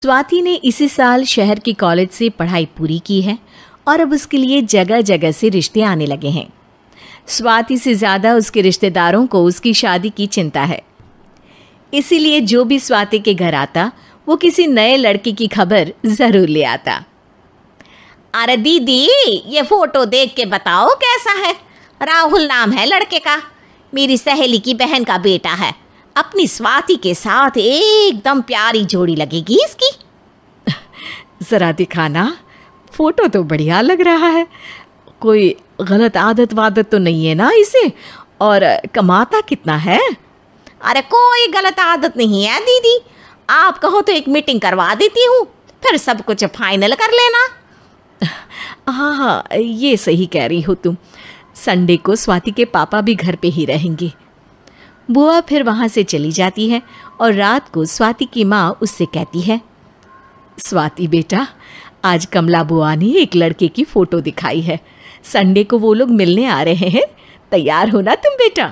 स्वाति ने इसी साल शहर के कॉलेज से पढ़ाई पूरी की है और अब उसके लिए जगह जगह से रिश्ते आने लगे हैं। स्वाति से ज़्यादा उसके रिश्तेदारों को उसकी शादी की चिंता है। इसीलिए जो भी स्वाति के घर आता वो किसी नए लड़के की खबर ज़रूर ले आता। अरे दीदी, ये फोटो देख के बताओ कैसा है। राहुल नाम है लड़के का, मेरी सहेली की बहन का बेटा है। अपनी स्वाति के साथ एकदम प्यारी जोड़ी लगेगी इसकी। ज़रा दिखाना, फोटो तो बढ़िया लग रहा है। कोई गलत आदत वादत तो नहीं है ना इसे? और कमाता कितना है? अरे कोई गलत आदत नहीं है दीदी, आप कहो तो एक मीटिंग करवा देती हूँ, फिर सब कुछ फाइनल कर लेना। हाँ हाँ, ये सही कह रही हो तुम। संडे को स्वाति के पापा भी घर पे ही रहेंगे। बुआ फिर वहाँ से चली जाती है और रात को स्वाति की माँ उससे कहती है, स्वाति बेटा, आज कमला बुआ ने एक लड़के की फ़ोटो दिखाई है। संडे को वो लोग मिलने आ रहे हैं, तैयार हो ना तुम बेटा?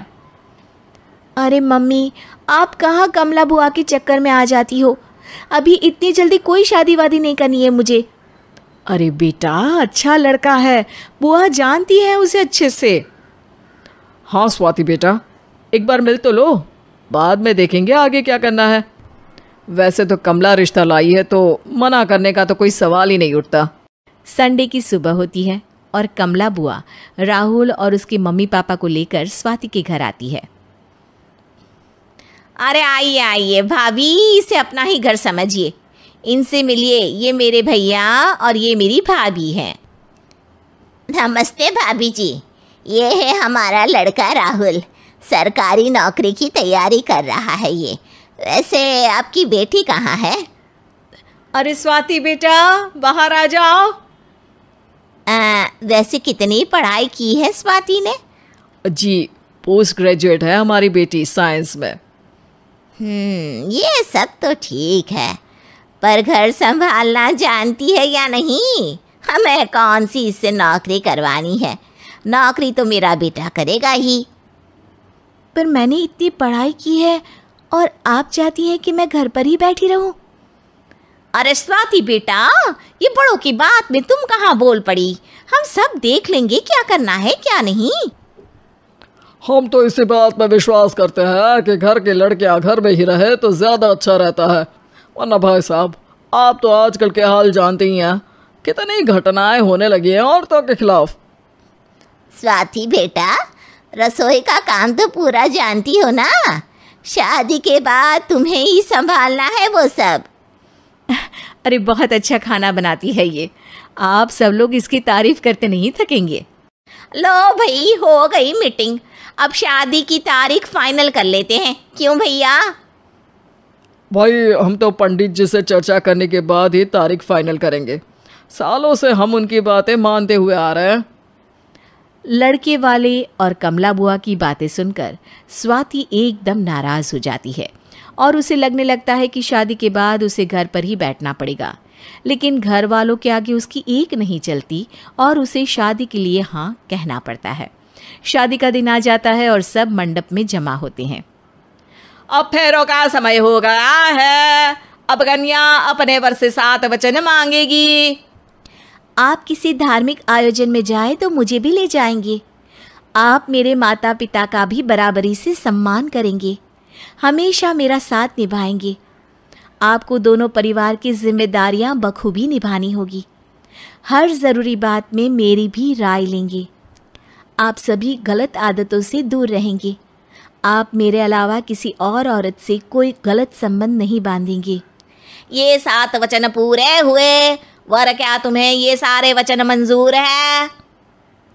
अरे मम्मी, आप कहाँ कमला बुआ के चक्कर में आ जाती हो? अभी इतनी जल्दी कोई शादी वादी नहीं करनी है मुझे। अरे बेटा, अच्छा लड़का है, बुआ जानती है उसे अच्छे से। हाँ स्वाति बेटा, एक बार मिल तो लो, बाद में देखेंगे आगे क्या करना है। वैसे तो कमला रिश्ता लाई है तो मना करने का तो कोई सवाल ही नहीं उठता। संडे की सुबह होती है और कमला बुआ राहुल और उसके मम्मी पापा को लेकर स्वाति के घर आती है। अरे आइए आइए भाभी, इसे अपना ही घर समझिए। इनसे मिलिए, ये मेरे भैया और ये मेरी भाभी हैं। नमस्ते भाभी जी, ये है हमारा लड़का राहुल, सरकारी नौकरी की तैयारी कर रहा है ये। वैसे आपकी बेटी कहाँ है? अरे स्वाति बेटा, बाहर आ जाओ। वैसे कितनी पढ़ाई की है स्वाति ने? जी, पोस्ट ग्रेजुएट है हमारी बेटी साइंस में। ये सब तो ठीक है, पर घर संभालना जानती है या नहीं? हमें कौन सी इससे नौकरी करवानी है, नौकरी तो मेरा बेटा करेगा ही। पर मैंने इतनी पढ़ाई की है और आप चाहती हैं कि मैं घर पर ही बैठी रहूं? अरे स्वाति बेटा, ये बड़ों की बात में तुम कहाँ बोल पड़ी? हम सब देख लेंगे क्या करना है क्या नहीं। हम तो इसी बात पर विश्वास करते हैं कि घर के लड़कियां घर में ही रहे तो ज़्यादा अच्छा रहता है। वरना भाई साहब, आप तो आजकल के हाल जानते ही हैं, कितनी घटनाएं होने लगी हैं औरतों के खिलाफ। स्वाति बेटा, रसोई का काम तो पूरा जानती हो ना? शादी के बाद तुम्हें ही संभालना है वो सब। अरे बहुत अच्छा खाना बनाती है ये, आप सब लोग इसकी तारीफ करते नहीं थकेंगे। लो भाई, हो गई मीटिंग, अब शादी की तारीख फाइनल कर लेते हैं, क्यों भैया? भाई, हम तो पंडित जी से चर्चा करने के बाद ही तारीख फाइनल करेंगे। सालों से हम उनकी बातें मानते हुए आ रहे हैं। लड़के वाले और कमला बुआ की बातें सुनकर स्वाति एकदम नाराज़ हो जाती है और उसे लगने लगता है कि शादी के बाद उसे घर पर ही बैठना पड़ेगा। लेकिन घर वालों के आगे उसकी एक नहीं चलती और उसे शादी के लिए हाँ कहना पड़ता है। शादी का दिन आ जाता है और सब मंडप में जमा होते हैं। अब फेरों का समय हो गया है, अब कन्या अपने वर से 7 वचन मांगेगी। आप किसी धार्मिक आयोजन में जाए तो मुझे भी ले जाएंगे। आप मेरे माता पिता का भी बराबरी से सम्मान करेंगे, हमेशा मेरा साथ निभाएंगे। आपको दोनों परिवार की जिम्मेदारियां बखूबी निभानी होगी। हर ज़रूरी बात में मेरी भी राय लेंगे। आप सभी गलत आदतों से दूर रहेंगे। आप मेरे अलावा किसी और औरत से कोई गलत संबंध नहीं बांधेंगे। ये 7 वचन पूरे हुए, वर क्या तुम्हें ये सारे वचन मंजूर है?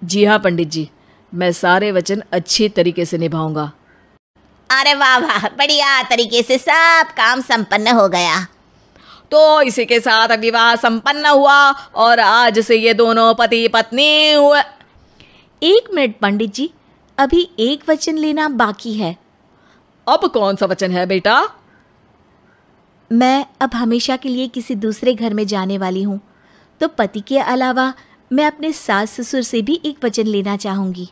जी हाँ पंडित जी, मैं सारे वचन अच्छी तरीके से निभाऊंगा। अरे वाह वाह, बढ़िया तरीके से सब काम संपन्न हो गया। तो इसी के साथ विवाह संपन्न हुआ और आज से ये दोनों पति पत्नी हुए। 1 मिनट पंडित जी, अभी एक वचन लेना बाकी है। अब कौन सा वचन है बेटा? मैं अब हमेशा के लिए किसी दूसरे घर में जाने वाली हूँ, तो पति के अलावा मैं अपने सास ससुर से भी एक वचन लेना चाहूँगी।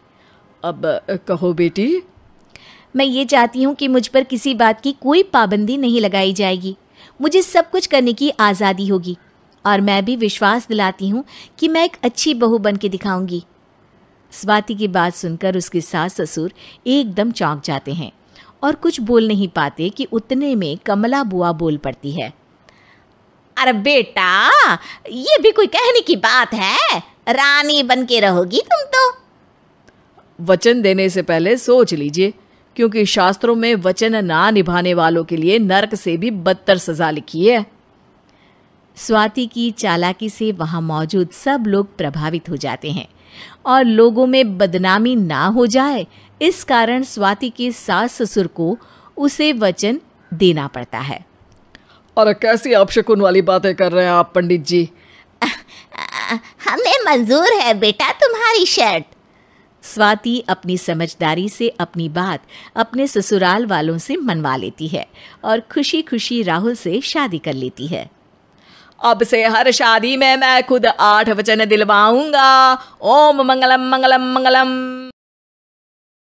अब कहो बेटी। मैं ये चाहती हूँ कि मुझ पर किसी बात की कोई पाबंदी नहीं लगाई जाएगी। मुझे सब कुछ करने की आज़ादी होगी और मैं भी विश्वास दिलाती हूँ कि मैं एक अच्छी बहू बन के दिखाऊंगी। स्वाति की बात सुनकर उसके सास ससुर एकदम चौंक जाते हैं और कुछ बोल नहीं पाते कि उतने में कमला बुआ बोल पड़ती है। अरे बेटा, ये भी कोई कहने की बात है? रानी बन के रहोगी तुम तो। वचन देने से पहले सोच लीजिए, क्योंकि शास्त्रों में वचन ना निभाने वालों के लिए नरक से भी बदतर सजा लिखी है। स्वाति की चालाकी से वहां मौजूद सब लोग प्रभावित हो जाते हैं और लोगों में बदनामी ना हो जाए, इस कारण स्वाति के सास ससुर को उसे वचन देना पड़ता है। और कैसी अपशकुन वाली बातें कर रहे हैं आप पंडित जी? हमें मंजूर है बेटा तुम्हारी शर्त। स्वाति अपनी समझदारी से अपनी बात अपने ससुराल वालों से मनवा लेती है और खुशी खुशी राहुल से शादी कर लेती है। अब से हर शादी में मैं खुद 8 वचन दिलवाऊंगा। ओम मंगलम मंगलम मंगलम।